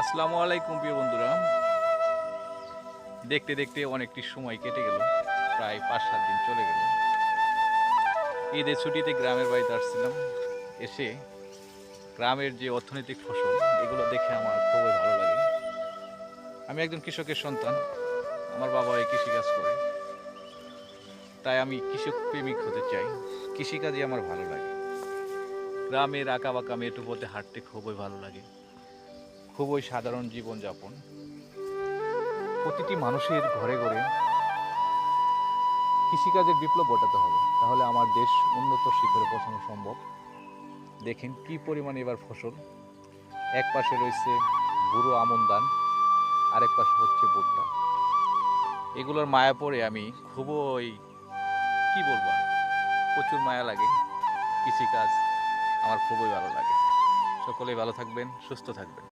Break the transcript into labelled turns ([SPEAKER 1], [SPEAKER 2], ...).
[SPEAKER 1] আসসালামু আলাইকুম প্রিয় বন্ধুরা। দেখতে দেখতে অনেকটি সময় কেটে গেল, প্রায় ৫-৭ দিন চলে গেল। ঈদের ছুটিতে গ্রামের বাড়িতে আসছিলাম। এসে গ্রামের যে অর্থনৈতিক ফসল, এগুলো দেখে আমার খুবই ভালো লাগে। আমি একজন কৃষকের সন্তান। আমার বাবা এই কৃষিকাজ করে, তাই আমি কৃষক প্রেমিক হতে চাই। কৃষিকাজই আমার ভালো লাগে। গ্রামের আঁকাবাঁকা মেঠো পথে হাঁটতে খুবই ভালো লাগে। খুবই সাধারণ জীবনযাপন। প্রতিটি মানুষের ঘরে ঘরে কৃষিকাজের বিপ্লব ঘটাতে হবে, তাহলে আমার দেশ উন্নত শিখরে পৌঁছানো সম্ভব। দেখেন কি পরিমাণ এবার ফসল। এক পাশে রয়েছে বুড়ো আমন ধান, আরেক পাশে হচ্ছে ভুট্টা। এগুলোর মায়া পড়ে আমি খুবই, কি বলবো আর, প্রচুর মায়া লাগে। কৃষিকাজ আমার খুবই ভালো লাগে। সকলেই ভালো থাকবেন, সুস্থ থাকবেন।